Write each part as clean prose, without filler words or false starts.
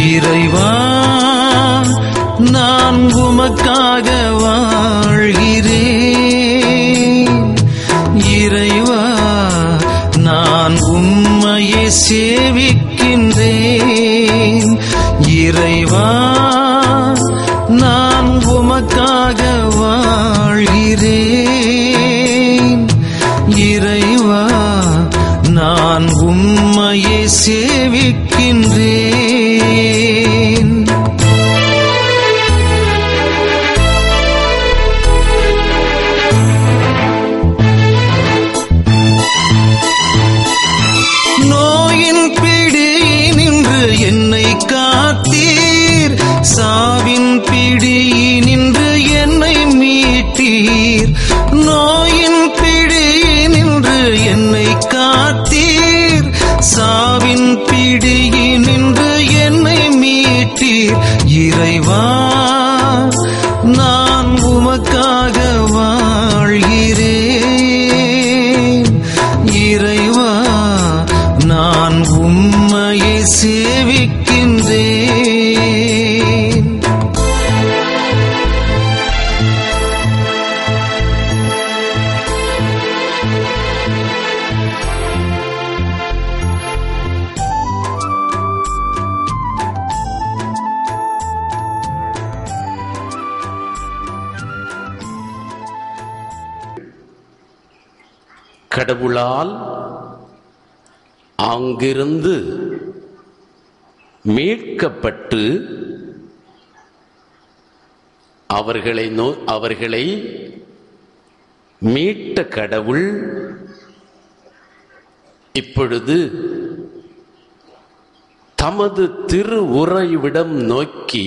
இறைவா நான் உமக்காக வாழ்கிறேன். இறைவா நான் உம்மையே சேவிக்கின்றேன். இறைவா நான் உமக்காக வாழ்கிறேன். இறைவா நான் உம்மையே சேவிக்கின்றேன். நோயின் பிடியினின்று என்னை காத்தீர். சாவின் பிடியினின்று என்னை மீட்டீர். நோயின் பிடியினின்று என்னை காத்தீர். சாவின் பிடியினின்று என்னை மீட்டீர். இறைவா நான் உமக்காக வாழ்கிறேன். இறைவா நான் உம்மையை சேவிக்கின்றேன். கடவுளால் அங்கிருந்து மீட்கப்பட்டு அவர்களை மீட்ட கடவுள் இப்பொழுது தமது திரு உறைவிடம் நோக்கி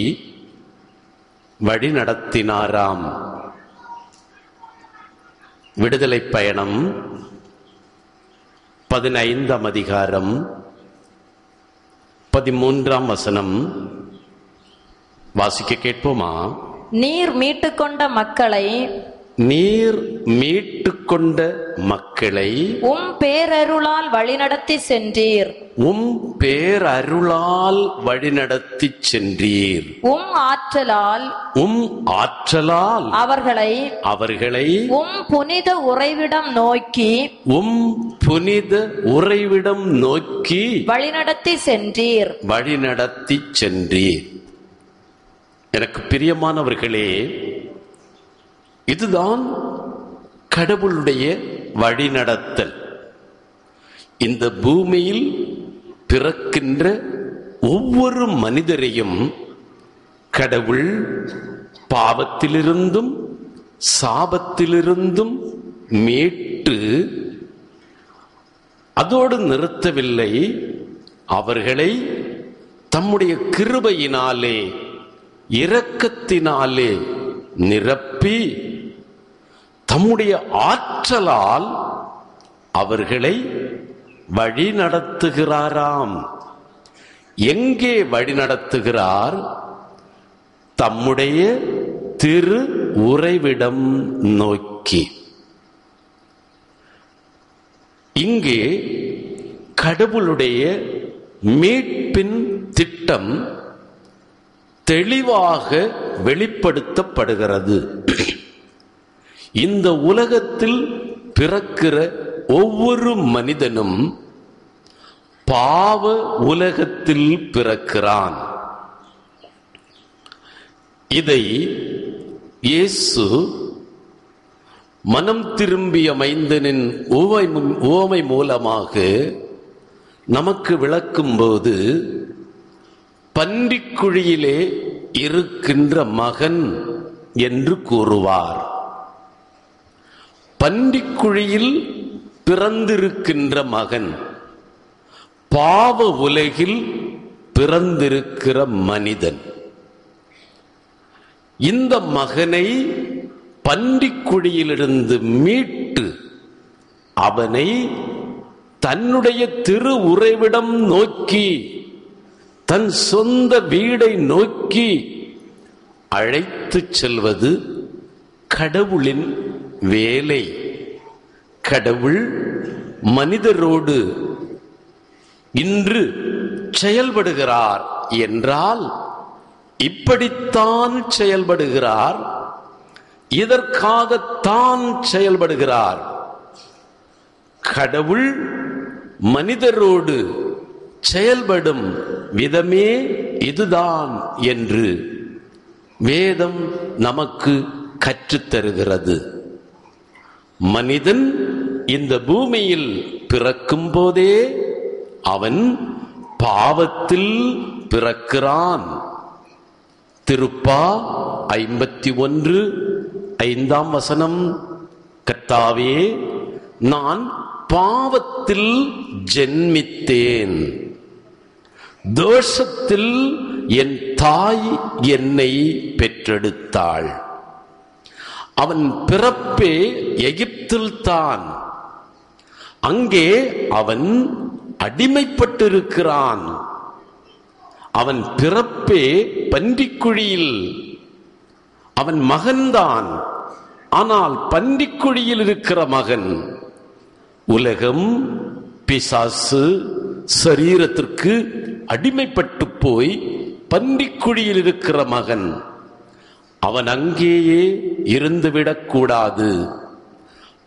வழி நடத்தினாராம். விடுதலை பயணம் 15ஆம் அதிகாரம் 13ஆம் வசனம் வாசிக்க கேட்போமா? நீர் மீட்டுக்கொண்ட மக்களை உம் பேரருளால் வழிநடத்தி சென்றீர். உம் ஆற்றலால் அவர்களை உம் புனித உறைவிடம் நோக்கி வழிநடத்தி சென்றீர். எனக்கு பிரியமானவர்களே, இதுதான் கடவுளுடைய வழிநடத்தல். இந்த பூமியில் பிறக்கின்ற ஒவ்வொரு மனிதரையும் கடவுள் பாவத்திலிருந்தும் சாபத்திலிருந்தும் மீட்டு அதோடு நிறுத்தவில்லை, அவர்களை தம்முடைய கிருபையினாலே இரக்கத்தினாலே நிரப்பி தம்முடைய ஆற்றலால் அவர்களை வழி நடத்துகிறாராம். எங்கே வழி நடத்துகிறார்? தம்முடைய திரு உறைவிடம் நோக்கி. இங்கே கடவுளுடைய மீட்பின் திட்டம் தெளிவாக வெளிப்படுத்தப்படுகிறது. இந்த உலகத்தில் பிறக்கிற ஒவ்வொரு மனிதனும் பாவ உலகத்தில் பிறக்கிறான். இதை இயேசு மனம் திரும்பிய மைந்தனின் உவமை மூலமாக நமக்கு விளக்கும்போது, பன்றிக்குழியிலே இருக்கின்ற மகன் என்று கூறுவார். பன்றிக்குழியில் பிறந்திருக்கின்ற மகன், பாவ உலகில் பிறந்திருக்கிற மனிதன். இந்த மகனை பன்றிக்குழியிலிருந்து மீட்டு அவனை தன்னுடைய திரு உறைவிடம் நோக்கி, தன் சொந்த வீடை நோக்கி அழைத்து செல்வது கடவுளின் வேலை. கடவுள் மனிதரோடு இன்று செயல்படுகிறார் என்றால் இப்படித்தான் செயல்படுகிறார், இதற்காகத்தான் செயல்படுகிறார். கடவுள் மனிதரோடு செயல்படும் விதமே இதுதான் என்று வேதம் நமக்கு கற்றுத்தருகிறது. மனிதன் இந்த பூமியில் பிறக்கும் போதே அவன் பாவத்தில் பிறக்கிறான். திருப்பா 51:5 கர்த்தாவே, நான் பாவத்தில் ஜென்மித்தேன், தோஷத்தில் என் தாய் என்னை பெற்றெடுத்தாள். அவன் பிறப்பே எகிப்தில்தான். அங்கே அவன் அடிமைப்பட்டிருக்கிறான். அவன் பிறப்பே பன்றிக்குழியில். அவன் மகன்தான், ஆனால் பன்றிக்குழியில் இருக்கிற மகன். உலகம், பிசாசு, சரீரத்திற்கு அடிமைப்பட்டு போய் பன்றிக்குழியில் இருக்கிற மகன். அவன் அங்கேயே இருந்துவிடக்கூடாது.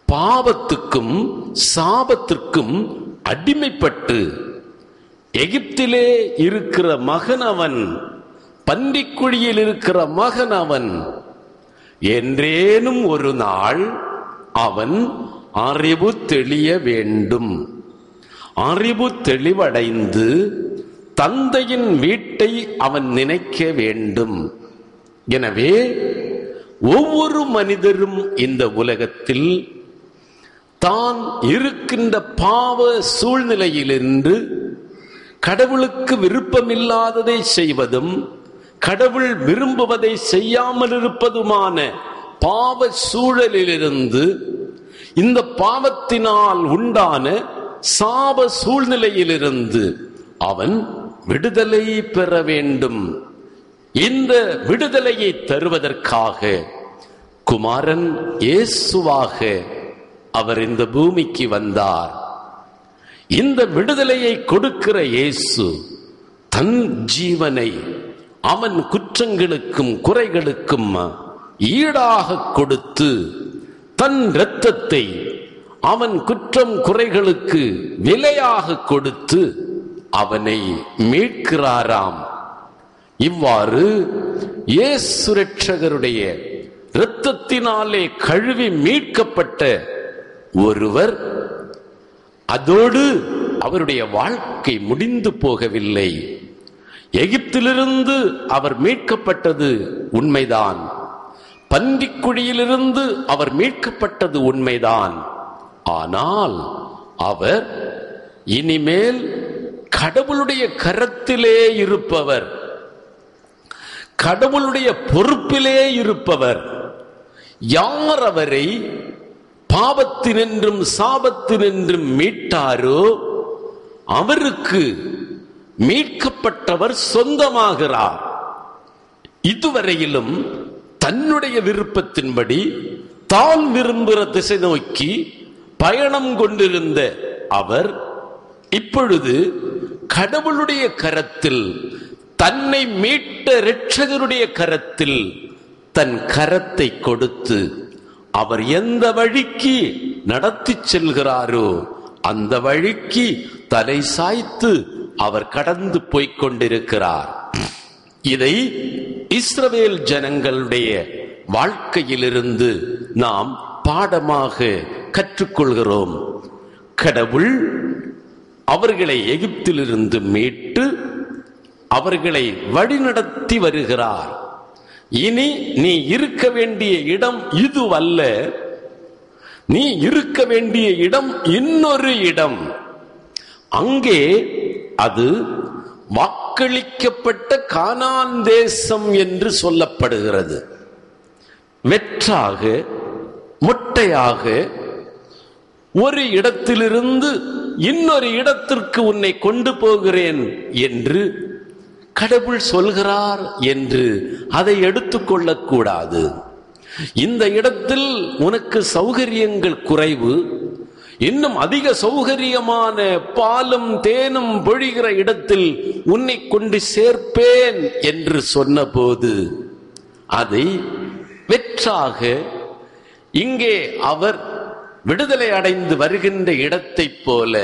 பாவத்துக்கும் சாபத்திற்கும் அடிமைப்பட்டு எகிப்திலே இருக்கிற மகன் அவன், பன்றிக்குழியில் இருக்கிற மகன் அவன். என்றேனும் ஒரு நாள் அவன் அறிவு தெளிய வேண்டும். அறிவு தெளிவடைந்து தந்தையின் வீட்டை அவன் நினைக்க வேண்டும். எனவே ஒவ்வொரு மனிதரும் இந்த உலகத்தில் தான் இருக்கின்ற பாவ சூழ்நிலையிலிருந்து கடவுளுக்கு விருப்பமில்லாததை செய்வதும் கடவுள் விரும்புவதை செய்யாமல் இருப்பதுமான பாவ சூழலிலிருந்து, இந்த பாவத்தினால் உண்டான சாப சூழ்நிலையிலிருந்து அவன் விடுதலை பெற வேண்டும். இந்த விடுதலையை தருவதற்காக குமாரன் இயேசுவாக அவர் இந்த பூமிக்கு வந்தார். இந்த விடுதலையை கொடுக்கிற இயேசு தன் ஜீவனை அவன் குற்றங்களுக்கும் குறைகளுக்கும் ஈடாக கொடுத்து, தன் இரத்தத்தை அவன் குற்றம் குறைகளுக்கு விலையாக கொடுத்து அவனை மீட்கிறாராம். இவ்வாறு இயேசு இரட்சகருடைய இரத்தத்தினாலே கழுவி மீட்கப்பட்ட ஒருவர், அதோடு அவருடைய வாழ்க்கை முடிந்து போகவில்லை. எகிப்திலிருந்து அவர் மீட்கப்பட்டது உண்மைதான், பன்றிக்குழியிலிருந்து அவர் மீட்கப்பட்டது உண்மைதான். ஆனால் அவர் இனிமேல் கடவுளுடைய கரத்திலே இருப்பவர், கடவுளுடைய பொறுப்பிலே இருப்பவர். யார் அவரை பாவத்தினின்றும் சாபத்தினின்றும் மீட்டாரோ அவருக்கு மீட்கப்பட்டவர் சொந்தமாகிறார். இதுவரையிலும் தன்னுடைய விருப்பத்தின்படி தான் விரும்புகிற திசை நோக்கி பயணம் கொண்டிருந்த அவர் இப்பொழுது கடவுளுடைய கரத்தில், தன்னை மீட்ட இரட்சகருடைய கரத்தில் தன் கரத்தை கொடுத்து அவர் எந்த வழிக்கு நடத்தி செல்கிறாரோ அந்த வழிக்கு தலை சாய்த்து அவர் கடந்து போய்க் கொண்டிருக்கிறார். இதை இஸ்ரவேல் ஜனங்களுடைய வாழ்க்கையிலிருந்து நாம் பாடமாக கற்றுக்கொள்கிறோம். கடவுள் அவர்களை எகிப்திலிருந்து மீட்டு அவர்களை வழிநடத்தி வருகிறார். இனி நீ இருக்க வேண்டிய இடம் இதுவல்ல, நீ இருக்க வேண்டிய இடம் இன்னொரு இடம். அங்கே அது வாக்களிக்கப்பட்ட கானான் தேசம் என்று சொல்லப்படுகிறது. வெற்றாக மொட்டையாக ஒரு இடத்திலிருந்து இன்னொரு இடத்திற்கு உன்னை கொண்டு போகிறேன் என்று கடவுள் சொல்கிறார் என்று அதை எடுத்துக்கொள்ளக்கூடாது. இந்த இடத்தில் உனக்கு சௌகரியங்கள் குறைவு, இன்னும் அதிக சௌகரியமான பாலும் தேனும் பொழிகிற இடத்தில் உன்னை கொண்டு சேர்ப்பேன் என்று சொன்னபோது அதை வெற்றாக இங்கே அவர் விடுதலை அடைந்து வருகின்ற இடத்தை போல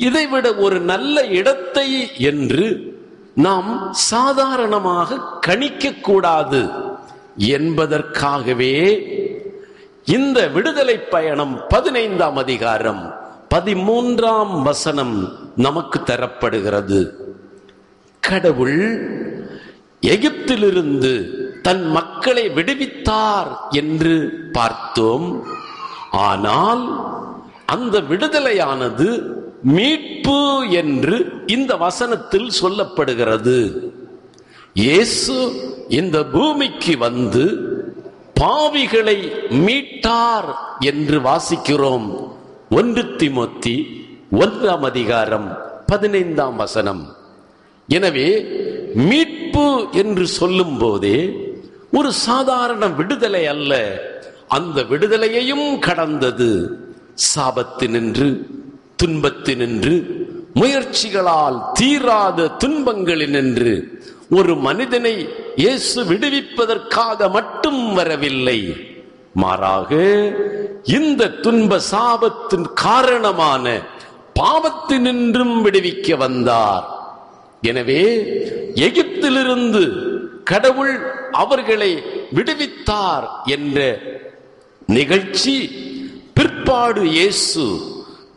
இதைவிட ஒரு நல்ல இடத்தை என்று நாம் சாதாரணமாக கணிக்க கூடாது என்பதற்காகவே இந்த விடுதலை பயணம் 15ஆம் அதிகாரம் 13ஆம் வசனம் நமக்கு தரப்படுகிறது. கடவுள் எகிப்திலிருந்து தன் மக்களை விடுவித்தார் என்று பார்த்தோம். ஆனால் அந்த விடுதலையானது மீட்பு என்று இந்த வசனத்தில் சொல்லப்படுகிறது. இயேசு இந்த பூமிக்கு வந்து பாவிகளை மீட்டார் என்று வாசிக்கிறோம். 1 தீமோத்தி 1ஆம் அதிகாரம் 15ஆம் வசனம். எனவே மீட்பு என்று சொல்லும் போதே ஒரு சாதாரண விடுதலை அல்ல, அந்த விடுதலையையும் கடந்தது. சாபத்தினின்று, துன்பத்தினின்று, முயற்சிகளால் தீராத துன்பங்களினின்று ஒரு மனிதனை இயேசு விடுவிப்பதற்காக மட்டும் வரவில்லை, மாறாக இந்த துன்ப சாபத்தின் காரணமான பாவத்தினின்றும் விடுவிக்க வந்தார். எனவே எகிப்திலிருந்து கடவுள் அவர்களை விடுவித்தார் என்ற நிகழ்ச்சி பிற்பாடு இயேசு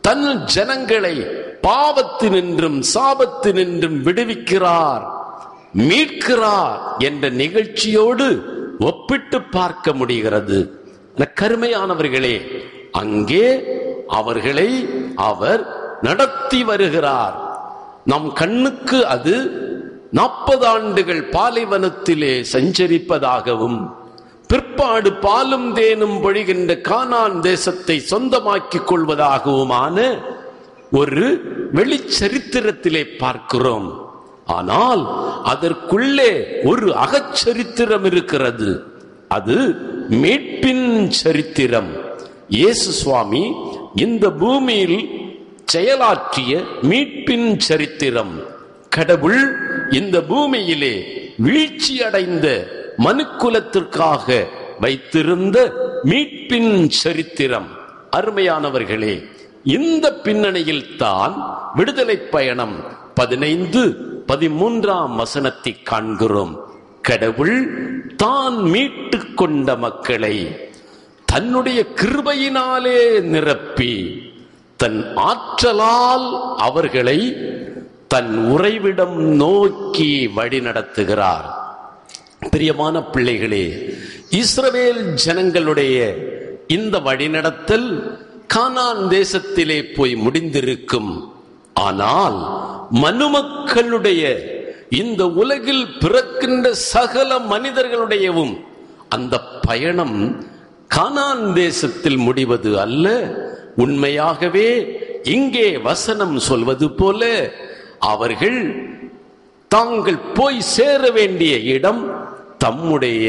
தன் ஜனங்களை பாவத்தினின்றும் சாபத்தினின்றும் விடுவிக்கிறார், மீட்கிறார் என்ற நிகழ்ச்சியோடு ஒப்பிட்டு பார்க்க முடிகிறது. கருமையானவர்களே, அங்கே அவர்களை அவர் நடத்தி வருகிறார். நம் கண்ணுக்கு அது 40 ஆண்டுகள் பாலைவனத்திலே சஞ்சரிப்பதாகவும் பிற்பாடு பாலும் தேனும் பொழிகின்ற கானான் தேசத்தை சொந்தமாக்கிக் கொள்வதாகவுமான ஒரு வெளிச்சரித்திரத்திலே பார்க்கிறோம். ஆனால் அதற்குள்ளே ஒரு அகச்சரித்திரம் இருக்கிறது. அது மீட்பின் சரித்திரம். இயேசு சுவாமி இந்த பூமியில் செயலாற்றிய மீட்பின் சரித்திரம். கடவுள் இந்த பூமியிலே வீழ்ச்சி அடைந்த மனுக்குலத்திற்காக வைத்திருந்த மீட்பின் சரித்திரம். அருமையானவர்களே, இந்த பின்னணியில் தான் விடுதலை பயணம் 15-13ஆம் வசனத்தை காண்கிறோம். கடவுள் தான் மீட்டு கொண்ட மக்களை தன்னுடைய கிருபையினாலே நிரப்பி தன் ஆற்றலால் அவர்களை தன் உறைவிடம் நோக்கி வழி நடத்துகிறார். பிரியமான பிள்ளைகளே, இஸ்ரவேல் ஜனங்களுடைய இந்த வழிநடத்தல் கானான் தேசத்திலே போய் முடிந்திருக்கும். ஆனால் மனுமக்களுடைய இந்த உலகில் பிறக்கின்ற சகல மனிதர்களுடையவும் அந்த பயணம் கானான் தேசத்தில் முடிவது அல்ல. உண்மையாகவே இங்கே வசனம் சொல்வது போல அவர்கள் தாங்கள் போய் சேர வேண்டிய இடம் தம்முடைய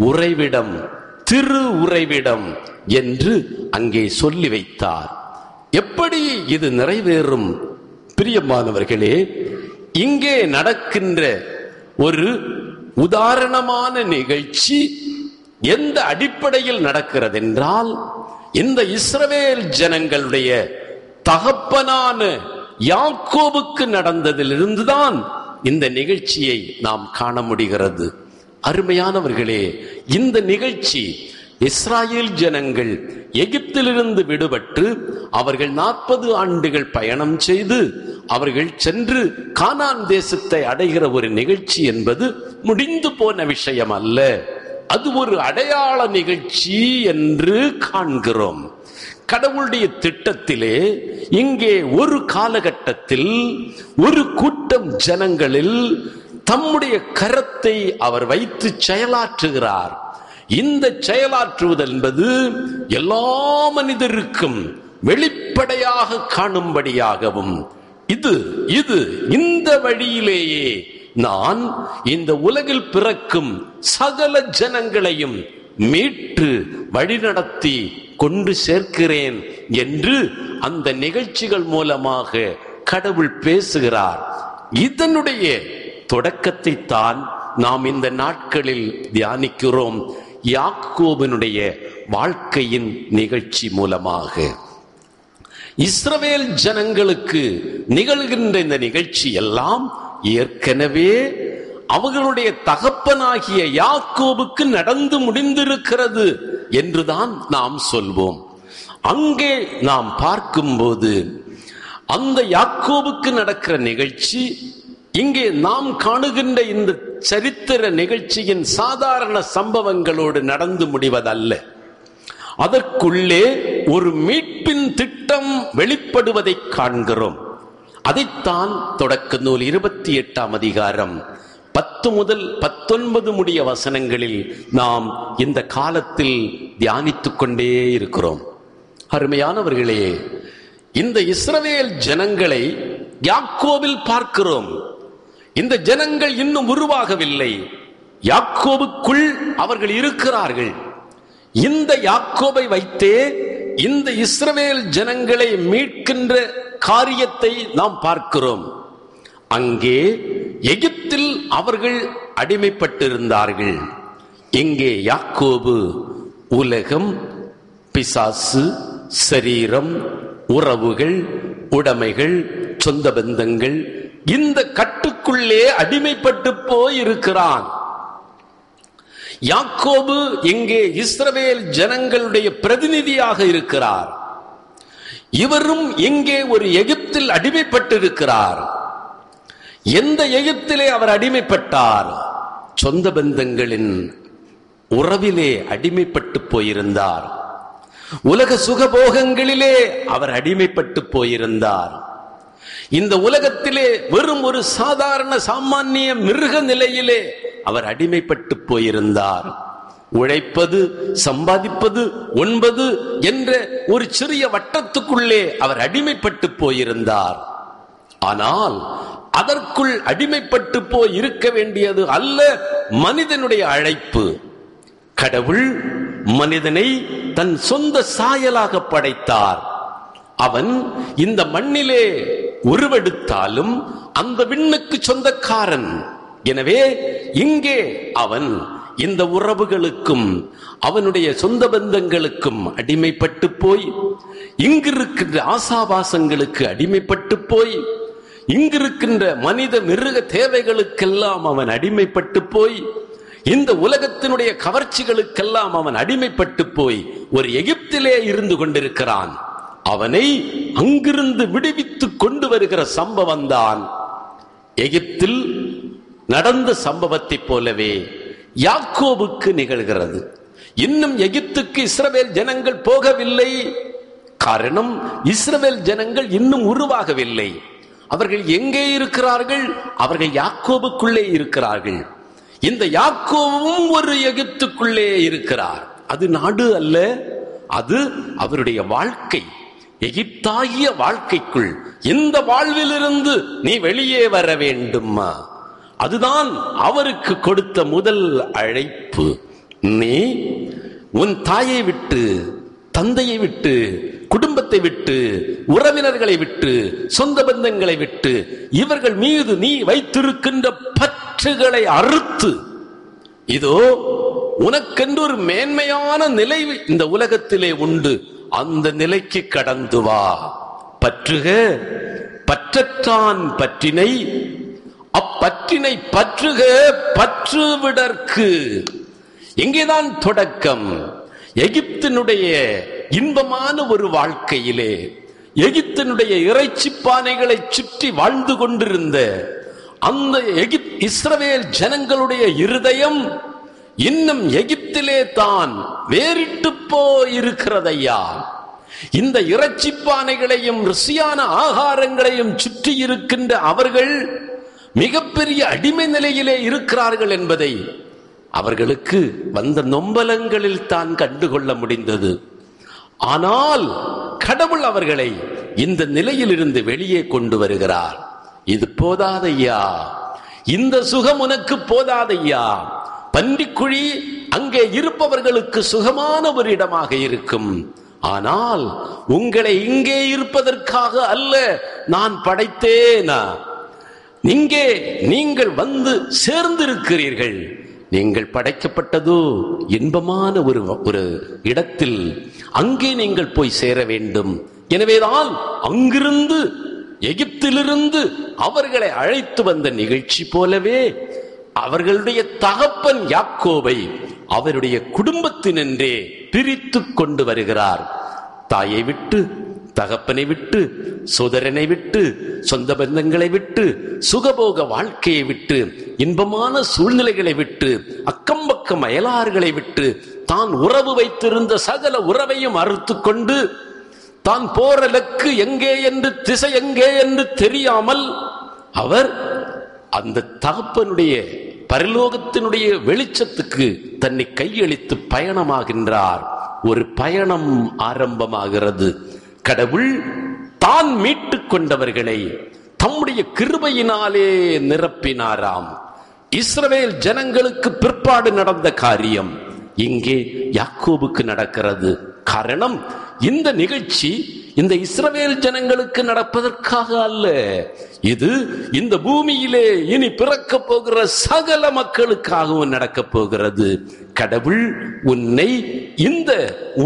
உறைவிடம், திரு உறைவிடம் என்று அங்கே சொல்லி வைத்தார். எப்படி இது நிறைவேறும்? பிரியமானவர்களே, இங்கே நடக்கின்ற ஒரு உதாரணமான நிகழ்ச்சி எந்த அடிப்படையில் நடக்கிறது என்றால், இந்த இஸ்ரவேல் ஜனங்களுடைய தகப்பனான யாக்கோபுக்கு நடந்ததிலிருந்துதான் இந்த நிகழ்ச்சியை நாம் காண முடிகிறது. அருமையானவர்களே, இந்த நிகழ்ச்சி இஸ்ராயேல் ஜனங்கள் எகிப்திலிருந்து விடுபட்டு அவர்கள் 40 ஆண்டுகள் பயணம் செய்து அவர்கள் சென்று கானான் தேசத்தை அடைகிற ஒரு நிகழ்ச்சி என்பது முடிந்து போன விஷயம் அல்ல. அது ஒரு அடையாள நிகழ்ச்சி என்று காண்கிறோம். கடவுளுடைய திட்டத்திலே இங்கே ஒரு காலகட்டத்தில் ஒரு கூட்டம் ஜனங்களில் தம்முடைய கரத்தை அவர் வைத்து செயலாற்றுகிறார். இந்த செயலாற்றுவது என்பது எல்லா மனிதருக்கும் வெளிப்படையாக காணும்படியாகவும் இந்த வழியிலேயே நான் இந்த உலகில் பிறக்கும் சகல ஜனங்களையும் மீட்டு வழிநடத்தி கொண்டு சேர்க்கிறேன் என்று அந்த நிகழ்ச்சிகள் மூலமாக கடவுள் பேசுகிறார். இதனுடைய தொடக்கத்தை தான் நாம் இந்த நாட்களில் தியானிக்கிறோம். யாக்கோபினுடைய வாழ்க்கையின் நிகழ்ச்சி மூலமாக இஸ்ரவேல் ஜனங்களுக்கு நிகழ்கின்ற இந்த நிகழ்ச்சி எல்லாம் ஏற்கனவே அவர்களுடைய தகப்பனாகிய யாக்கோபுக்கு நடந்து முடிந்திருக்கிறது என்றுதான் நாம் சொல்வோம். அங்கே நாம் பார்க்கும்போது அந்த யாக்கோபுக்கு நடக்கிற நிகழ்ச்சி இங்கே நாம் காணுகின்ற இந்த சரித்திர நிகழ்ச்சியின் சாதாரண சம்பவங்களோடு நடந்து முடிவதல்ல. அதற்குள்ளே ஒரு மீட்பின் திட்டம் வெளிப்படுவதை காண்கிறோம். அதைத்தான் தொடக்க நூல் 28ஆம் அதிகாரம் 10 முதல் 19 முடிய வசனங்களில் நாம் இந்த காலத்தில் தியானித்துக் கொண்டே இருக்கிறோம். அருமையானவர்களே, இந்த இஸ்ரவேல் ஜனங்களை யாக்கோபில் பார்க்கிறோம். இந்த ஜனங்கள் இன்னும் உருவாகவில்லை. யாக்கோபுக்குள் அவர்கள் இருக்கிறார்கள். இந்த யாக்கோபை வைத்தே இந்த இஸ்ரவேல் ஜனங்களை மீட்கின்ற காரியத்தை நாம் பார்க்கிறோம். அங்கே எகிப்தில் அவர்கள் அடிமைப்பட்டிருந்தார்கள். இங்கே யாக்கோபு உலகம், பிசாசு, சரீரம், உறவுகள், உடைமைகள், சொந்த பந்தங்கள், இந்த கட்டுக்குள்ளே அடிமைப்பட்டு போயிருக்கிறான். யாக்கோபு இங்கே இஸ்ரவேல் ஜனங்களுடைய பிரதிநிதியாக இருக்கிறார். இவரும் இங்கே ஒரு எகிப்தில் அடிமைப்பட்டிருக்கிறார். எந்த எகிப்திலே அவர் அடிமைப்பட்டார்? சொந்த பந்தங்களின் உறவிலே அடிமைப்பட்டு போயிருந்தார். உலக சுகபோகங்களிலே அவர் அடிமைப்பட்டு போயிருந்தார். இந்த உலகத்திலே வெறும் ஒரு சாதாரண சாமானிய மிருக நிலையிலே அவர் அடிமைப்பட்டு போயிருந்தார். உழைப்பது, சம்பாதிப்பது, உண்பது என்ற ஒரு சிறிய வட்டத்துக்குள்ளே அவர் அடிமைப்பட்டு போயிருந்தார். ஆனால் அதற்குள் அடிமைப்பட்டு போய் இருக்க வேண்டியது அல்ல மனிதனுடைய அழைப்பு. கடவுள் மனிதனை தன் சொந்த சாயலாக படைத்தார். அவன் இந்த மண்ணிலே உருவெடுத்தாலும் அந்த விண்ணுக்கு சொந்தக்காரன். எனவே இங்கே அவன் இந்த உறவுகளுக்கும் அவனுடைய சொந்த பந்தங்களுக்கும் அடிமைப்பட்டு போய், இங்கிருக்கின்ற ஆசாபாசங்களுக்கு அடிமைப்பட்டு போய், இங்கிருக்கின்ற மனித மிருக தேவைகளுக்கெல்லாம் அவன் அடிமைப்பட்டு போய், இந்த உலகத்தினுடைய கவர்ச்சிகளுக்கெல்லாம் அவன் அடிமைப்பட்டு போய் ஒரு எகிப்திலே இருந்து கொண்டிருக்கிறான். அவனை அங்கிருந்து விடுவித்து கொண்டு வருகிற சம்பவம் தான் எகிப்தில் நடந்த சம்பவத்தை போலவே யாக்கோபுக்கு நிகழ்கிறது. இன்னும் எகிப்துக்கு இஸ்ரவேல் ஜனங்கள் போகவில்லை. காரணம், இஸ்ரவேல் ஜனங்கள் இன்னும் உருவாகவில்லை. அவர்கள் எங்கே இருக்கிறார்கள்? அவர்கள் யாக்கோபுக்குள்ளே இருக்கிறார்கள். இந்த யாக்கோபும் ஒரு எகிப்துக்குள்ளே இருக்கிறார். அது நாடு அல்ல, அது அவருடைய வாழ்க்கை. எகிப்தாகிய வாழ்க்கைக்குள், இந்த வாழ்விலிருந்து நீ வெளியே வர வேண்டுமா? அதுதான் அவருக்கு கொடுத்த முதல் அழைப்பு. நீ உன் தாயை விட்டு, தந்தையை விட்டு, குடும்பத்தை விட்டு, உறவினர்களை விட்டு, சொந்த பந்தங்களை விட்டு, இவர்கள் மீது நீ வைத்திருக்கின்ற பற்றுகளை அறுத்து, இதோ உனக்கென்று ஒரு மேன்மையான நிலை இந்த உலகத்திலே உண்டு, அந்த நிலைக்கு கடந்து வா. பற்றுக, பற்றற்றான் பற்றினை, அப்பற்றினை பற்றுக பற்றுவிடற்கு. இங்கேதான் தொடக்கம். எகிப்தினுடைய இன்பமான ஒரு வாழ்க்கையிலே, எகிப்தினுடைய இறைச்சி பானைகளை சுற்றி வாழ்ந்து கொண்டிருந்த அந்த இஸ்ரவேல் ஜனங்களுடைய இருதயம் இன்னும் எகிப்திலே தான் வேறிட்டு போயிருக்கிறதையா. இந்த இறைச்சி பானைகளையும் ருசியான ஆகாரங்களையும் சுற்றி இருக்கின்ற அவர்கள் மிகப்பெரிய அடிமை நிலையிலே இருக்கிறார்கள் என்பதை அவர்களுக்கு வந்த நொம்பலங்களில் தான் கண்டுகொள்ள முடிந்தது. ஆனால் கடவுள் அவர்களை இந்த நிலையிலிருந்து வெளியே கொண்டு வருகிறார். இது போதாதையா, இந்த சுகம் உனக்கு போதாதையா. பன்றிக்குழி அங்கே இருப்பவர்களுக்கு சுகமான ஒரு இடமாக இருக்கும். ஆனால் உங்களை இங்கே இருப்பதற்காக அல்ல நான் படைத்தேனா. இங்கே நீங்கள் வந்து சேர்ந்திருக்கிறீர்கள். நீங்கள் படைக்கப்பட்டதோ இன்பமான ஒரு இடத்தில், அங்கே நீங்கள் போய் சேர வேண்டும். எனவேதான் அங்கிருந்து எகிப்திலிருந்து அவர்களை அழைத்து வந்த நிகழ்ச்சி போலவே அவர்களுடைய தகப்பன் யாக்கோபை அவருடைய குடும்பத்தினின்றே பிரித்து கொண்டு வருகிறார். தாயை விட்டு, தகப்பனை விட்டு, சோதரனை விட்டு, சொந்த பந்தங்களை விட்டு, சுகபோக வாழ்க்கையை விட்டு, இன்பமான சூழ்நிலைகளை விட்டு, அக்கம் பக்கம் அயலார்களை விட்டு, தான் உறவு வைத்திருந்த சகல உறவையும் அறுத்து கொண்டு, தான் போற லக்கு எங்கே என்று, திசை எங்கே என்று தெரியாமல் அவர் அந்த தகப்பனுடைய பரலோகத்தினுடைய வெளிச்சத்துக்கு தன்னை கையளித்து பயணமாகின்றார். ஒரு பயணம் ஆரம்பமாகிறது. கடவுள் தான் மீட்டுக் கொண்டவர்களை தம்முடைய கிருபையினாலே நிரப்பினாராம். இஸ்ரவேல் ஜனங்களுக்கு பிற்பாடு நடந்த காரியம் இங்கே யாக்கோபுக்கு நடக்கிறது. காரணம், இந்த நிகழ்ச்சி இந்த இஸ்ரவேல் ஜனங்களுக்கு நடப்பதற்காக அல்ல. இது இந்த பூமியிலே இனி பிறக்க போகிற சகல மக்களுக்காகவும் நடக்க போகிறது. கடவுள் உன்னை இந்த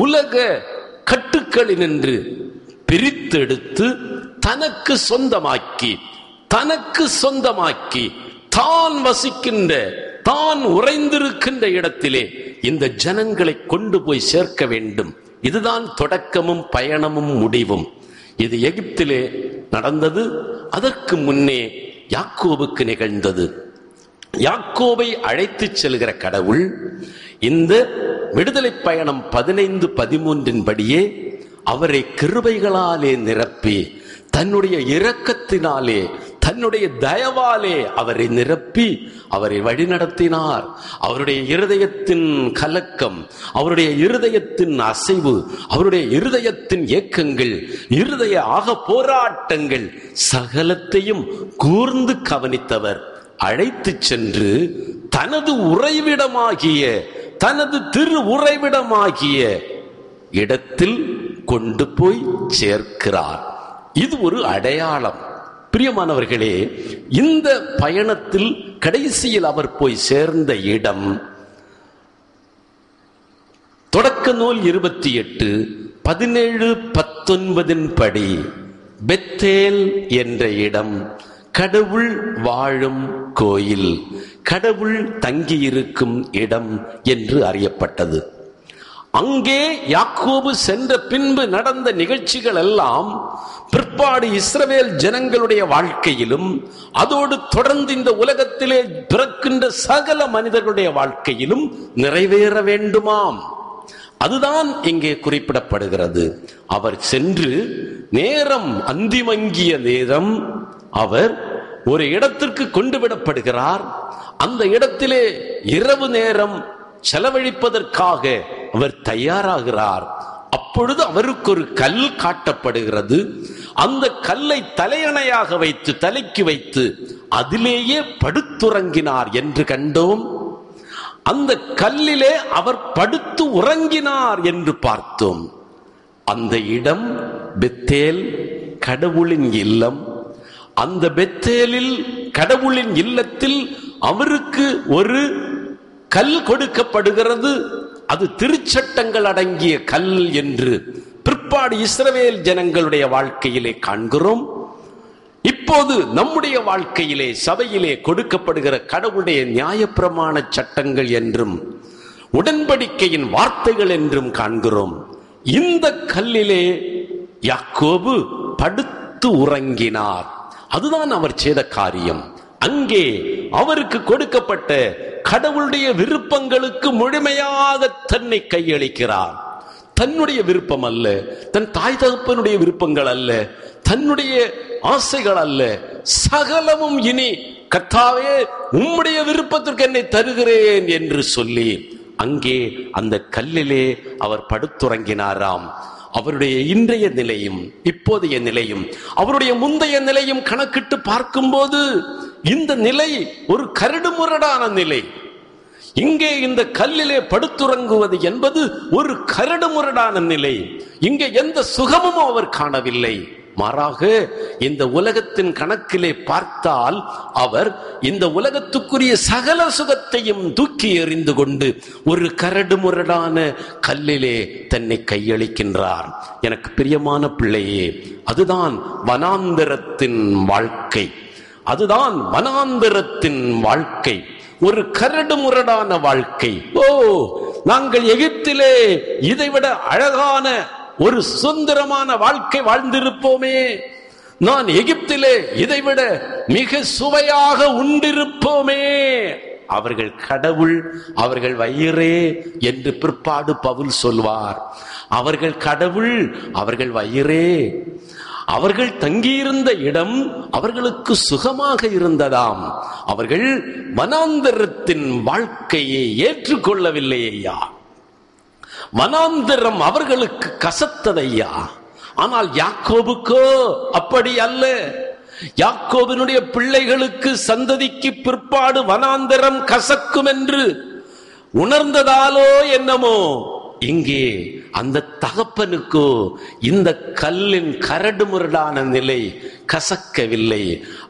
உலக கட்டுக்களினின்று பிரித்தெடுத்து தனக்கு சொந்தமாக்கி தான் வசிக்கின்ற, தான் உறைந்திருக்கின்ற இடத்திலே இந்த ஜனங்களை கொண்டு போய் சேர்க்க வேண்டும். இதுதான் தொடக்கமும் பயணமும் முடிவும். இது எகிப்திலே நடந்தது. அதற்கு முன்னே யாக்கோபுக்கு நிகழ்ந்தது. யாக்கோபை அழைத்து செல்கிற கடவுள் இந்த விடுதலை பயணம் 15-13 படியே அவரை கிருபைகளாலே நிரப்பி, தன்னுடைய இரக்கத்தினாலே, தன்னுடைய தயவாலே அவரை நிரப்பி அவரை வழிநடத்தினார். அவருடைய இருதயத்தின் கலக்கம், அவருடைய இருதயத்தின் அசைவு, அவருடைய இருதயத்தின் ஏக்கங்கள், இருதய போராட்டங்கள் சகலத்தையும் கூர்ந்து கவனித்தவர். அழைத்து சென்று தனது உறைவிடமாகிய, தனது திரு உறைவிடமாகிய இடத்தில் கொண்டு போய் சேர்க்கிறார். இது ஒரு அடையாளம். பிரியமானவர்களே, இந்த பயணத்தில் கடைசியில் அவர் போய் சேர்ந்த இடம் தொடக்க நூல் 28:17-19 படி பெத்தேல் என்ற இடம் கடவுள் வாழும் கோயில், கடவுள் தங்கியிருக்கும் இடம் என்று அறியப்பட்டது. அங்கே யாக்கோபு சென்ற பின்பு நடந்த நிகழ்ச்சிகள் எல்லாம் பிற்பாடு இஸ்ரவேல் ஜனங்களுடைய வாழ்க்கையிலும், அதோடு தொடர்ந்து இந்த உலகத்திலே பிறக்கின்ற சகல மனிதர்களுடைய வாழ்க்கையிலும் நிறைவேற வேண்டுமாம். அதுதான் இங்கே குறிப்பிடப்படுகிறது. அவர் சென்று நேரம் அந்திமங்கிய நேரம் அவர் ஒரு இடத்திற்கு கொண்டு விடப்படுகிறார். அந்த இடத்திலே இரவு நேரம் செலவழிப்பதற்காக அவர் தயாராகிறார். அப்பொழுது அவருக்கு ஒரு கல் காட்டப்படுகிறது. அந்த கல்லை தலையணையாக வைத்து, தலைக்கு வைத்து அதிலேயே படுத்துறங்கினார் என்று கண்டோம். அந்த கல்லிலே அவர் படுத்து உறங்கினார் என்று பார்த்தோம். அந்த இடம் பெத்தேல், கடவுளின் இல்லம். அந்த பெத்தேலில், கடவுளின் இல்லத்தில் அவருக்கு ஒரு கல் கொடுக்கப்படுகிறது. அது திருச்சட்டங்கள் அடங்கிய கல் என்று பிற்பாடு இஸ்ரவேல் ஜனங்களுடைய வாழ்க்கையிலே காண்கிறோம். இப்போது நம்முடைய வாழ்க்கையிலே, சபையிலே கொடுக்கப்படுகிற கடவுளுடைய நியாயப்பிரமாண சட்டங்கள் என்றும் உடன்படிக்கையின் வார்த்தைகள் என்றும் காண்கிறோம். இந்த கல்லிலே யாக்கோபு படுத்து உறங்கினார். அதுதான் அவர் செய்த காரியம். அங்கே அவருக்கு கொடுக்கப்பட்ட கடவுளுடைய விருப்பங்களுக்கு முழுமையாக தன்னை கையளிக்கிறார். தன்னுடைய விருப்பம் அல்ல, தன் தாய் தகப்பனுடைய விருப்பங்கள் அல்ல, தன்னுடைய ஆசைகள் அல்ல, சகலமும் இனி கர்த்தாவே உம்முடைய விருப்பத்திற்கு என்னை தருகிறேன் என்று சொல்லி அங்கே அந்த கல்லிலே அவர் படுத்துறங்கினாராம். அவருடைய இன்றைய நிலையும் இப்போதைய நிலையும் அவருடைய முந்தைய நிலையும் கணக்கிட்டு பார்க்கும்போது இந்த நிலை ஒரு கரடுமுரடான நிலை. இங்கே இந்த கல்லிலே படுத்துறங்குவது என்பது ஒரு கரடுமுரடான நிலை. இங்கே எந்த சுகமும் அவர் காணவில்லை. மாறாக இந்த உலகத்தின் கணக்கிலே பார்த்தால் அவர் இந்த உலகத்துக்குரிய சகல சுகத்தையும் தூக்கி எறிந்து கொண்டு ஒரு கரடுமுரடான கல்லிலே தன்னை கையளிக்கின்றார். எனக்கு பிரியமான பிள்ளையே, அதுதான் வனாந்தரத்தின் வாழ்க்கை. அதுதான் வனாந்தரத்தின் வாழ்க்கை, ஒரு கரடுமுரடான வாழ்க்கை. நாங்கள் எகிப்திலே இதைவிட அழகான ஒரு சுதந்திரமான வாழ்க்கை வாழ்ந்திருப்போமே, நான் எகிப்திலே இதைவிட மிக சுவையாக உண்டிருப்போமே. அவர்கள் கடவுள், அவர்கள் வயிறே என்று பிற்பாடு பவுல் சொல்வார். அவர்கள் கடவுள், அவர்கள் வயிறே. அவர்கள் தங்கியிருந்த இடம் அவர்களுக்கு சுகமாக இருந்ததாம். அவர்கள் வனாந்தரத்தின் வாழ்க்கையை ஏற்றுக்கொள்ளவில்லை ஐயா. வனாந்தரம் அவர்களுக்கு கசத்ததையா. ஆனால் யாக்கோபுக்கோ அப்படி அல்ல. யாக்கோபினுடைய பிள்ளைகளுக்கு, சந்ததிக்கு பிற்பாடு வனாந்தரம் கசக்கும் என்று உணர்ந்ததாலோ என்னமோ, இங்கே அந்த தகப்பனுக்கோ இந்த கல்லின் கரடுமுரடான நிலை கசக்கவில்லை.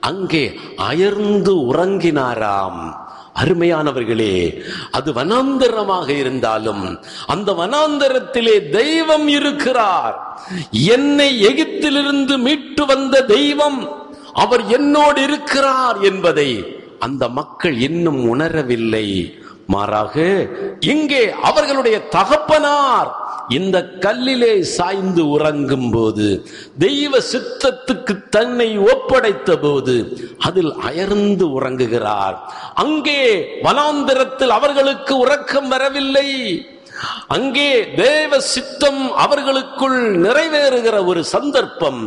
அங்கே அயர்ந்து உறங்கினாராம். அருமையானவர்களே, அது வனாந்தரமாக இருந்தாலும் அந்த வனாந்தரத்திலே தெய்வம் இருக்கிறார். என்னை எகிப்திலிருந்து மீட்டு வந்த தெய்வம் அவர் என்னோடு இருக்கிறார் என்பதை அந்த மக்கள் இன்னும் உணரவில்லை. மாறாக இங்கே அவர்களுடைய தகப்பனார் இந்த கல்லிலே சாய்ந்து உறங்கும் போது, தெய்வ சித்தத்துக்கு தன்னை ஒப்படைத்த போது அதில் அயர்ந்து உறங்குகிறார். அங்கே வனாந்தரத்தில் அவர்களுக்கு உறக்கம் வரவில்லை. அங்கே தேவ சித்தம் அவர்களுக்குள் நிறைவேறுகிற ஒரு சந்தர்ப்பம்,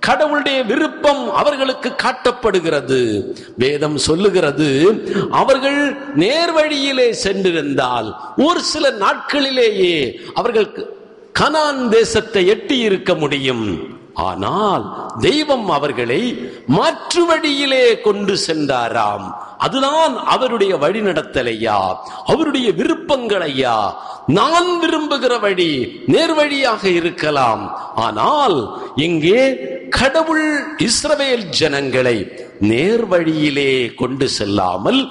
கடவுளுடைய விருப்பம் அவர்களுக்கு காட்டப்படுகிறது. வேதம் சொல்லுகிறது, அவர்கள் நேர்வழியிலே சென்றிருந்தால் ஒரு சில நாட்களிலேயே அவர்கள் கனான் தேசத்தை எட்டி இருக்க முடியும். ஆனால் தெய்வம் அவர்களை மாற்று வழியிலே கொண்டு சென்றாராம். அதுதான் அவருடைய வழிநடத்தலையா, அவருடைய விருப்பங்களையா. நான் விரும்புகிற வழி நேர்வழியாக இருக்கலாம், ஆனால் இங்கே கடவுள் இஸ்ரவேல் ஜனங்களை நேர்வழியிலே கொண்டு செல்லாமல்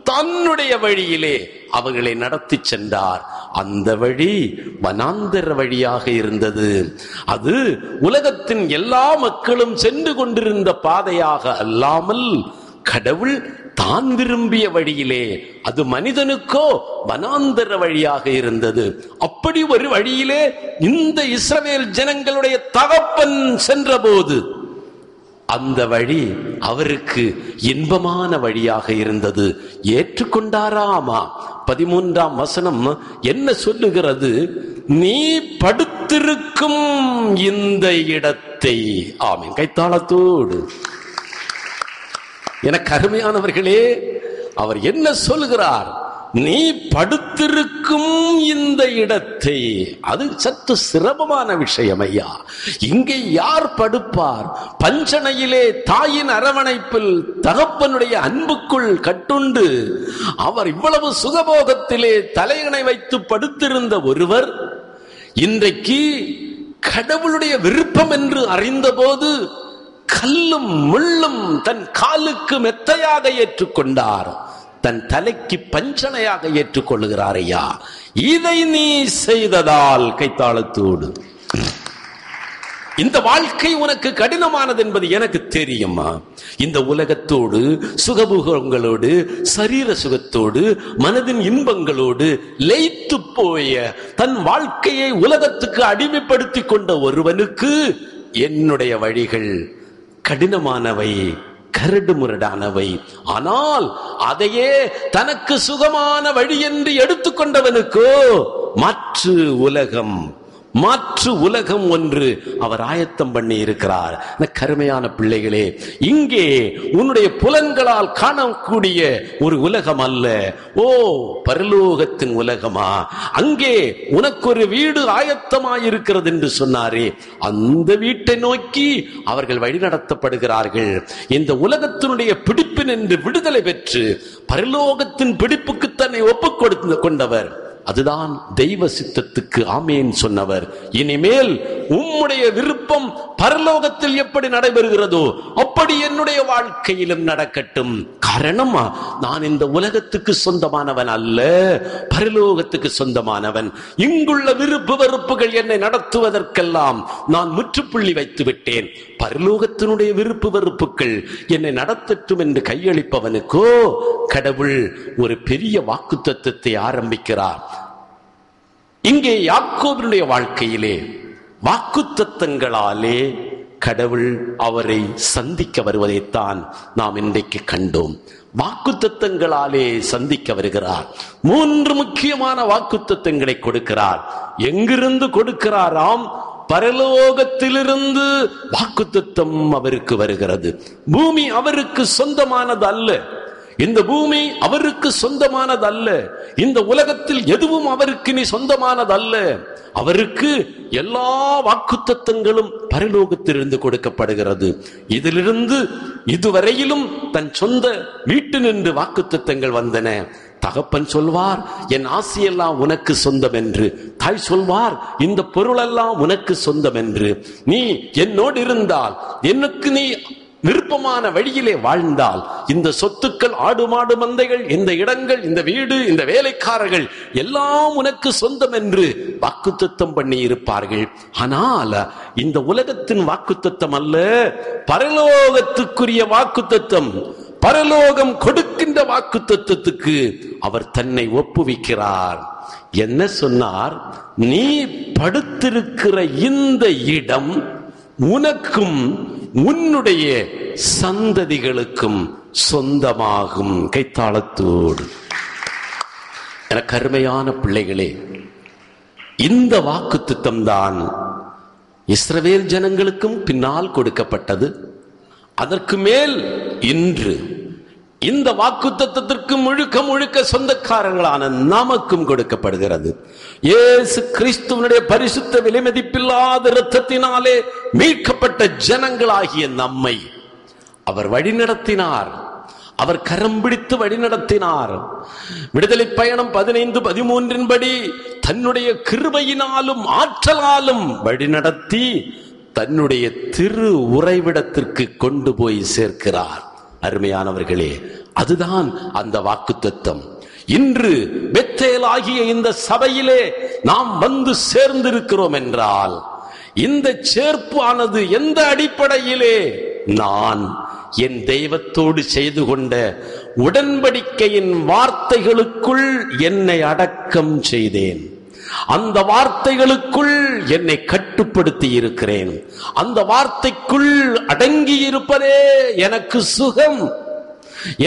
தன்னுடைய வழியிலே அவர்களை நடத்தி சென்றார். அந்த வழி வனாந்தர வழியாக இருந்தது. அது உலகத்தின் எல்லா மக்களும் சென்று கொண்டிருந்த பாதையாக அல்லாமல் கடவுள் தான் விரும்பிய வழியிலே, அது மனிதனுக்கோ வனாந்தர வழியாக இருந்தது. அப்படி ஒரு வழியிலே இந்த இஸ்ரவேல் ஜனங்களுடைய தகப்பன் சென்ற போது அந்த வழி அவருக்கு இன்பமான வழியாக இருந்தது. ஏற்றுக்கொண்டாராமா? 13ஆம் வசனம் என்ன சொல்லுகிறது? நீ படுத்திருக்கும் இந்த இடத்தை. ஆமென். கைத்தாளத்தோடு எனக்கு அருமையானவர்களே, அவர் என்ன சொல்லுகிறார்? நீ படுத்திருக்கும் இந்த இடத்தை. அது சற்று சிரமமான விஷயம் ஐயா. இங்கே யார் படுப்பார்? பஞ்சனையிலே தாயின் அரவணைப்பில் தகப்பனுடைய அன்புக்குள் கட்டுண்டு அவர் இவ்வளவு சுகபோகத்திலே தலையணை வைத்து படுத்திருந்த ஒருவர் இன்றைக்கு கடவுளுடைய விருப்பம் என்று அறிந்தபோது கல்லும் முள்ளும் தன் காலுக்கு மெத்தையாக ஏற்றுக்கொண்டார், தன் தலைக்கு பஞ்சனையாக ஏற்றுக்கொள்ளுகிறார் ஐயா. இதை நீ செய்ததால் கைத்தாளத்தோடு. இந்த வாழ்க்கை உனக்கு கடினமானது என்பது எனக்கு தெரியுமா? இந்த உலகத்தோடு, சுகபோகங்களோடு, சரீர சுகத்தோடு, மனதின் இன்பங்களோடு லயித்து போய தன் வாழ்க்கையை உலகத்துக்கு அடிமைப்படுத்தி கொண்ட ஒருவனுக்கு என்னுடைய வழிகள் கடினமானவை, கரடுமுரடானவை. ஆனால் அதையே தனக்கு சுகமான வழி என்று எடுத்துக்கொண்டவனுக்கோ மாற்று உலகம், மாற்று உலகம் ஒன்று அவர் ஆயத்தம் பண்ணி இருக்கிறார். கருமையான பிள்ளைகளே, இங்கே உன்னுடைய புலன்களால் காணக்கூடிய ஒரு உலகம் அல்ல, ஓ பரலோகத்தின் உலகமா, அங்கே உனக்கு ஒரு வீடு ஆயத்தமாயிருக்கிறது என்று சொன்னாரே, அந்த வீட்டை நோக்கி அவர்கள் வழிநடத்தப்படுகிறார்கள். இந்த உலகத்தினுடைய பிடிப்பின் என்று விடுதலை பெற்று பரலோகத்தின் பிடிப்புக்கு தன்னை ஒப்புக் கொடுத்து கொண்டவர், அதுதான் தெய்வ சித்தத்துக்கு ஆமேன் சொன்னவர். இனிமேல் உம்முடைய விருப்பம் பரலோகத்தில் எப்படி நடைபெறுகிறதோ அப்படி என்னுடைய வாழ்க்கையிலும் நடக்கட்டும். காரணம், நான் இந்த உலகத்துக்கு சொந்தமானவன் அல்ல, பரலோகத்துக்கு சொந்தமானவன். இங்குள்ள விருப்பு வெறுப்புகள் என்னை நடத்துவதற்கெல்லாம் நான் முற்றுப்புள்ளி வைத்து விட்டேன். பரலோகத்தினுடைய விருப்பு வெறுப்புகள் என்னை நடத்தட்டும் என்று கையளிப்பவனுக்கோ கடவுள் ஒரு பெரிய வாக்குத்தத்தத்தை ஆரம்பிக்கிறார். இங்கே யாக்கோபினுடைய வாழ்க்கையிலே வாக்குத்தத்தங்களாலே கடவுள் அவரை சந்திக்க வருவதைத்தான் நாம் இன்றைக்கு கண்டோம். வாக்குத்தத்தங்களாலே சந்திக்க வருகிறார். 3 முக்கியமான வாக்குத்தத்தங்களை கொடுக்கிறார். எங்கிருந்து கொடுக்கிறாராம்? பரலோகத்திலிருந்து வாக்குத்தத்தம் அவருக்கு வருகிறது. பூமி அவருக்கு சொந்தமானது அல்ல, இந்த பூமி அவருக்கு சொந்தமானது அல்ல, இந்த உலகத்தில் எதுவும் அவருக்கு நீ சொந்தமானது அல்ல. அவருக்கு எல்லா வாக்குத்தத்தங்களும் பரலோகத்திலிருந்து கொடுக்கப்படுகிறது. இதிலிருந்து இதுவரையிலும் தன் சொந்த வீட்டு நின்று வாக்குத்தத்தங்கள் வந்தன. தகப்பன் சொல்வார், என் ஆசையெல்லாம் உனக்கு சொந்தம் என்று. தாய் சொல்வார், இந்த பொருளெல்லாம் உனக்கு சொந்தம் என்று. நீ என்னோடு இருந்தால், எனக்கு நீ விருப்பமான வழியிலே வாழ்ந்தால், இந்த சொத்துக்கள், ஆடு மாடு மந்தைகள், இந்த இடங்கள், இந்த வீடு, இந்த வேலைக்காரர்கள் எல்லாம் உனக்கு சொந்தம் என்று வாக்குத்தத்தம் பண்ணி இருப்பார்கள். ஆனால் இந்த உலகத்தின் வாக்குத்தத்தம் அல்ல, பரலோகத்துக்குரிய வாக்குத்தத்தம். பரலோகம் கொடுக்கின்ற வாக்குத்தத்தத்துக்கு அவர் தன்னை ஒப்புவிக்கிறார். என்ன சொன்னார்? நீ படுத்திருக்கிற இந்த இடம் உனக்கும் உன்னுடைய சந்ததிகளுக்கும் சொந்தமாகும். கைத்தாளத்தோடு எனக்கு அருமையான பிள்ளைகளே, இந்த வாக்குத்தத்தம் தான் இஸ்ரவேல் ஜனங்களுக்கும் பின்னால் கொடுக்கப்பட்டது. அதற்கு மேல் இன்று இந்த வாக்குத்தத்தத்திற்கு முழுக்க முழுக்க சொந்தக்காரங்களான நமக்கும் கொடுக்கப்படுகிறது. இயேசு கிறிஸ்துவனுடைய பரிசுத்த விலைமதிப்பில்லாத இரத்தத்தினாலே மீட்கப்பட்ட ஜனங்களாகிய நம்மை அவர் வழிநடத்தினார். அவர் கரம் பிடித்து வழிநடத்தினார். விடுதலை பயணம் 15-13 படி தன்னுடைய கிருபையினாலும் ஆற்றலாலும் வழிநடத்தி தன்னுடைய திரு உறைவிடத்திற்கு கொண்டு போய் சேர்க்கிறார். அருமையானவர்களே, அதுதான் அந்த வாக்குத்தத்தம். இன்று பெத்தேல் ஆகிய இந்த சபையிலே நாம் வந்து சேர்ந்திருக்கிறோம் என்றால், இந்த சேர்ப்பு ஆனது எந்த அடிப்படையிலே? நான் என் தெய்வத்தோடு செய்து கொண்ட உடன்படிக்கையின் வார்த்தைகளுக்குள் என்னை அடக்கம் செய்தேன். அந்த வார்த்தைகளுக்குள் என்னை கட்டுப்படுத்தி இருக்கிறேன். அந்த வார்த்தைக்குள் அடங்கி இருப்பதே எனக்கு சுகம்.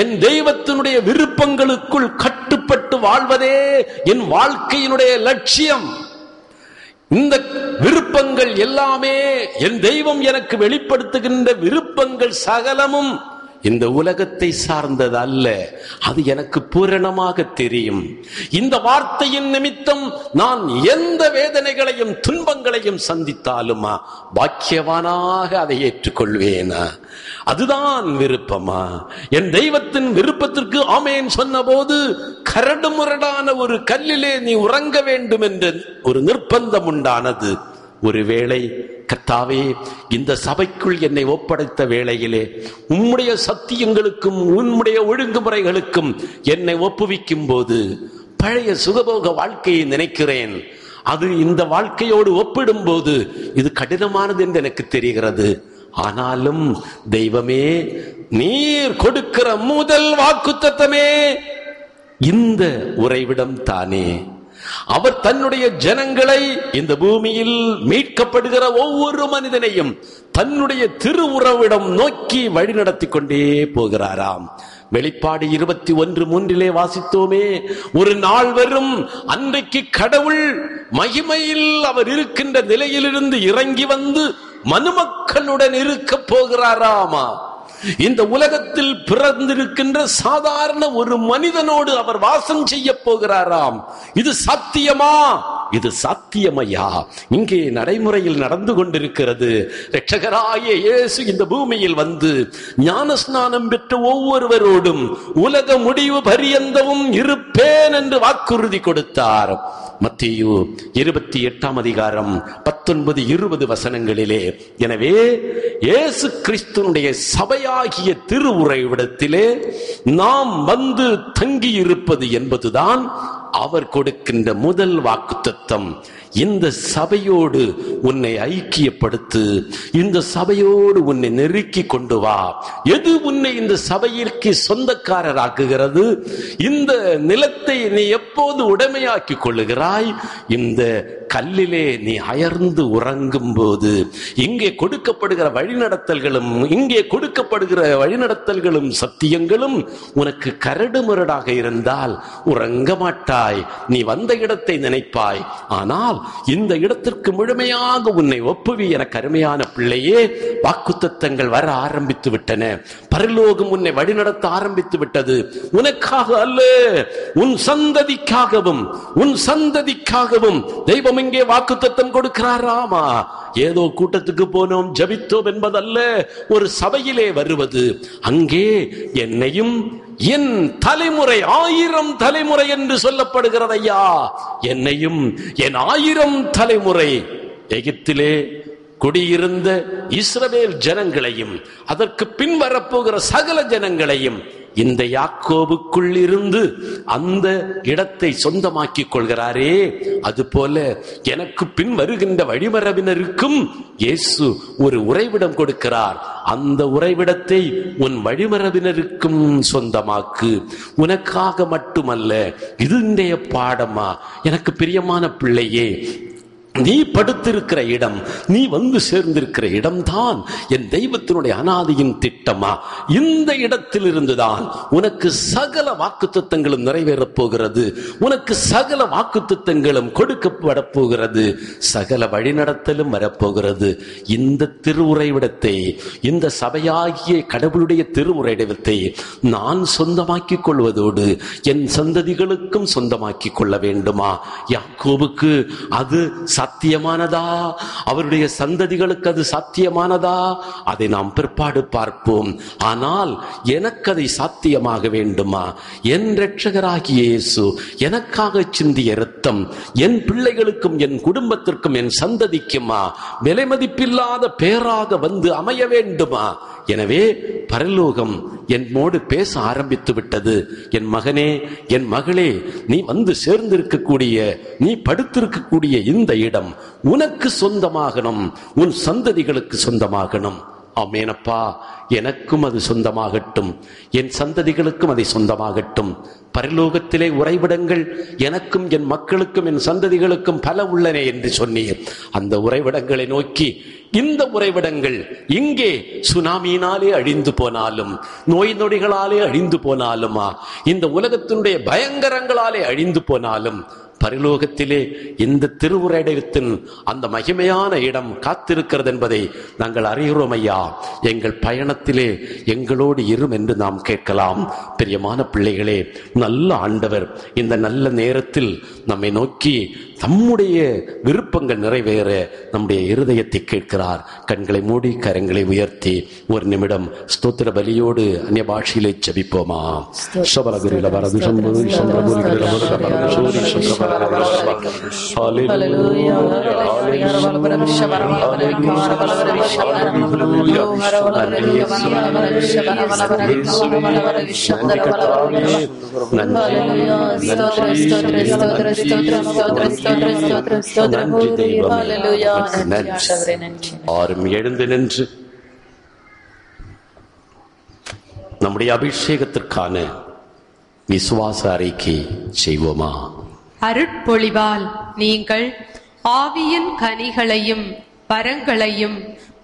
என் தெய்வத்தினுடைய விருப்பங்களுக்குள் கட்டுப்பட்டு வாழ்வதே என் வாழ்க்கையினுடைய லட்சியம். இந்த விருப்பங்கள் எல்லாமே, என் தெய்வம் எனக்கு வெளிப்படுத்துகின்ற விருப்பங்கள் சகலமும் இந்த உலகத்தை சார்ந்தது அல்ல. அது எனக்கு பூரணமாக தெரியும். இந்த வார்த்தையின் நிமித்தம் நான் எந்த வேதனைகளையும் துன்பங்களையும் சந்தித்தாலுமா பாக்கியவானாக அதை ஏற்றுக்கொள்வேனா? அதுதான் விருப்பமா? என் தெய்வத்தின் விருப்பத்திற்கு ஆமேன் சொன்ன போது கரடு முரடான ஒரு கல்லிலே நீ உறங்க வேண்டும் என்ற ஒரு நிர்பந்தம் உண்டானது. ஒருவேளை கர்த்தாவே, இந்த சபைக்குள் என்னை ஒப்படைத்த வேளையிலே உம்முடைய சத்தியங்களுக்கும் உம்முடைய ஒழுங்குமுறைகளுக்கும் என்னை ஒப்புவிக்கும் போது பழைய சுகபோக வாழ்க்கையை நினைக்கிறேன். அது இந்த வாழ்க்கையோடு ஒப்பிடும் போது இது கடினமானது என்று எனக்கு தெரிகிறது. ஆனாலும் தெய்வமே, நீர் கொடுக்கிற முதல் வாக்குத்தத்தமே இந்த உறைவிடம் தானே. அவர் தன்னுடைய ஜனங்களை, இந்த பூமியில் மீட்கப்படுகிற ஒவ்வொரு மனிதனையும் தன்னுடைய திரு உறவிடம் நோக்கி வழி நடத்தி கொண்டே போகிறாராம். வெளிப்பாடு 21:3 வாசித்தோமே, ஒரு நாள் வரும், அன்றைக்கு கடவுள் மகிமையில் அவர் இருக்கின்ற நிலையிலிருந்து இறங்கி வந்து மனுமக்களுடன் இருக்க போகிறாராமா. இந்த உலகத்தில் பிறந்திருக்கின்ற சாதாரண ஒரு மனிதனோடு அவர் வாசம் செய்ய போகிறாராம். இது சாத்தியமா? இது சாத்தியமையா? இங்கே நடைமுறையில் நடந்து கொண்டிருக்கிறது. இரட்சகராகிய இயேசு இந்த பூமியில் வந்து ஞானஸ்நானம் பெற்ற ஒவ்வொருவரோடும் உலக முடிவு பரியந்தமும் இருப்பேன் என்று வாக்குறுதி கொடுத்தார். மத்தேயு 28:19-20 வசனங்களிலே. எனவே இயேசு கிறிஸ்துனுடைய சபையாகிய திருவுறைவிடத்திலே நாம் வந்து தங்கியிருப்பது என்பதுதான் அவர் கொடுக்கின்ற முதல் வாக்குத்தத்தம். இந்த சபையோடு உன்னை ஐக்கியப்படுத்து, இந்த சபையோடு உன்னை நெருக்கி கொண்டு வா. எது உன்னை இந்த சபையிற்கு சொந்தக்காரராக்குகிறது? இந்த நிலத்தை நீ எப்போது உடைமையாக்கி கொள்ளுகிறாய்? இந்த கல்லிலே நீ அயர்ந்து உறங்கும் போது இங்கே கொடுக்கப்படுகிற வழிநடத்தல்களும் சத்தியங்களும் உனக்கு கரடு முரடாக இருந்தால் உறங்க மாட்டாய். நீ வந்த இடத்தை நினைப்பாய். ஆனால் இந்த இடத்திற்கு முழுமையாக உன்னை ஒப்புவி எனக்கு அருமையான பிள்ளையே. வாக்குத்தத்தங்கள் வர ஆரம்பித்து விட்டன. பரலோகம் உன்னை வழிநடத்த ஆரம்பித்து விட்டது. உனக்காக அல்ல, உன் சந்ததிக்காகவும் தெய்வம் இங்கே வாக்குத்தத்தம் கொடுக்கிறாராமா. ஏதோ கூட்டத்துக்கு போனோம், ஜபித்தோம் என்பதல்ல. ஒரு சபையிலே வருவது, அங்கே என்னையும் என் தலைமுறை 1000 தலைமுறை என்று சொல்லப்படுகிறது ஐயா. என்னையும் என் 1000 தலைமுறை எகிப்திலே குடியிருந்த இஸ்ரவேல் ஜனங்களையும் அதற்கு பின் வரப்போகிற சகல ஜனங்களையும் இந்த யாக்கோபுக்குள் இருந்து அந்த இடத்தை சொந்தமாக்கிக் கொள்கிறாரே, அதுபோல எனக்கு பின் வருகின்ற வழிமரபினருக்கும் இயேசு ஒரு உறைவிடம் கொடுக்கிறார். அந்த உறைவிடத்தை உன் வழிமரபினருக்கும் சொந்தமாக்கு. உனக்காக மட்டுமல்ல. இது இன்றைய பாடமா? எனக்கு பிரியமான பிள்ளையே, நீ படுத்திருக்கிற இடம், நீ வந்து சேர்ந்திருக்கிற இடம்தான் என் தெய்வத்தினுடைய அனாதியின் திட்டமா. இந்த இடத்தில் இருந்துதான் உனக்கு சகல வாக்குத்தத்தங்களும் நிறைவேறப் போகிறது. உனக்கு சகல வாக்குத்தத்தங்களும் கொடுக்கப்பட போகிறது. சகல வழிநடத்தலும் வரப்போகிறது. இந்த திருவுறைவிடத்தை, இந்த சபையாகிய கடவுளுடைய திருவுறைவிடத்தை நான் சொந்தமாக்கிக் கொள்வதோடு என் சந்ததிகளுக்கும் சொந்தமாக்கிக் கொள்ள வேண்டுமா? யாக்கோபுக்கு அது சாத்தியமானதா? அவருடைய சந்ததிகளுக்கு அது சாத்தியமானதா? அதை நாம் பிற்பாடு பார்ப்போம். ஆனால் எனக்கு அதை சாத்தியமாக வேண்டுமா? என் இரட்சகராகிய இயேசு எனக்காக சிந்திய இரத்தம் என் பிள்ளைகளுக்கும் என் குடும்பத்திற்கும் என் சந்ததிக்குமா விலை மதிப்பில்லாத பேராக வந்து அமைய வேண்டுமா? எனவே பரலோகம் என்னோடு பேச ஆரம்பித்து விட்டது. என் மகனே, என் மகளே, நீ வந்து சேர்ந்திருக்கக்கூடிய, நீ படுத்திருக்கக்கூடிய இந்த இடம் உனக்கு சொந்தமாகணும், உன் சந்ததிகளுக்கு சொந்தமாகணும். ஆமேனப்பா, எனக்கும் அது சொந்தமாகட்டும், என் சந்ததிகளுக்கும் அதை சொந்தமாகட்டும். பரலோகத்திலே உறைவிடங்கள் எனக்கும் என் மக்களுக்கும் என் சந்ததிகளுக்கும் பல உள்ளன என்று சொன்னீர். அந்த உறைவிடங்களை நோக்கி, இந்த உறைவிடங்கள் இங்கே சுனாமியினாலே அழிந்து போனாலும், நோய் நொடிகளாலே அழிந்து போனாலுமா, இந்த உலகத்தினுடைய பயங்கரங்களாலே அழிந்து போனாலும், பரலோகத்திலே இந்த திருவுறைவிடத்தின் அந்த மகிமையான இடம் காத்திருக்கிறது என்பதை நாங்கள் அறிகிறோம் ஐயா. எங்கள் பயணத்திலே எங்களோடு இரும் என்று நாம் கேட்கலாம். பிரியமான பிள்ளைகளே, நல்ல ஆண்டவர் இந்த நல்ல நேரத்தில் நம்மை நோக்கி தம்முடைய விருப்பங்கள் நிறைவேற நம்முடைய இருதயத்தை கேட்கிறார். கண்களை மூடி கரங்களை உயர்த்தி ஒரு நிமிடம் ஸ்தோத்திர பலியோடு அந்நிய பாஷையிலே ஜெபிப்போமா? ஆரும் எழுந்து நின்று நம்முடைய அபிஷேகத்திற்கான விசுவாச அறிக்கை செய்வோமா? அருட்பொழிவால் நீங்கள் ஆவியின் கனிகளையும் வரங்களையும்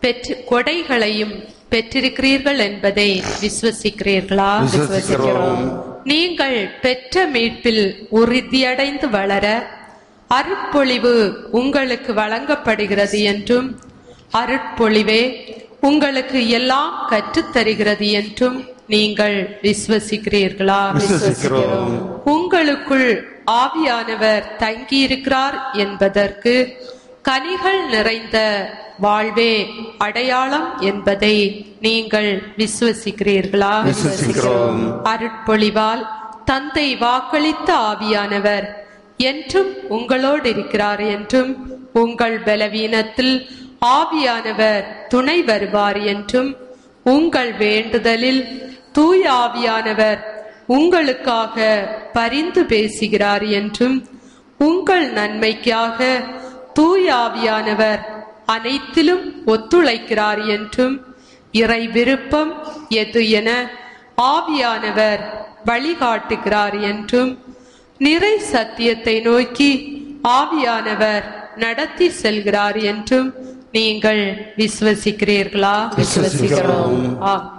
பெற்று கொடைகளையும் பெற்றிருக்கிறீர்கள் என்பதை விசுவசிக்கிறீர்களா? விசுவசிக்கிறோம். நீங்கள் பெற்ற மீட்பில் உறுதியடைந்து வளர அருட்பொழிவு உங்களுக்கு வழங்கப்படுகிறது என்றும், அருட்பொழிவே உங்களுக்கு எல்லாம் கற்றுத்தருகிறது என்றும் நீங்கள் விசுவசிக்கிறீர்களா? விசுவசிக்கிறோம். உங்களுக்குள் ஆவியானவர் தங்கியிருக்கிறார் என்பதற்கு கனிகள் நிறைந்த வாழ்வே அடையாளம் என்பதை நீங்கள் விசுவசிக்கிறீர்களா? விசுவசிக்கிறோம். அருட்பொழிவால் தந்தை வாக்களித்த ஆவியானவர் என்றும் உங்களோடு இருக்கிறார் என்றும், உங்கள் பலவீனத்தில் ஆவியானவர் துணை வருவார் என்றும், உங்கள் வேண்டுதலில் தூய ஆவியானவர் உங்களுக்காக பரிந்து பேசுகிறார் என்றும், உங்கள் நன்மைக்காக தூய ஆவியானவர் அனைத்திலும் ஒத்துழைக்கிறார் என்றும், இறை விருப்பம் எது என ஆவியானவர் வழிகாட்டுகிறார் என்றும், நிறை சத்தியத்தை நோக்கி ஆவியானவர் நடத்தி செல்கிறார் என்றும் நீங்கள் விசுவசிக்கிறீர்களா? விசுவசிக்கிறோம். ஆம்.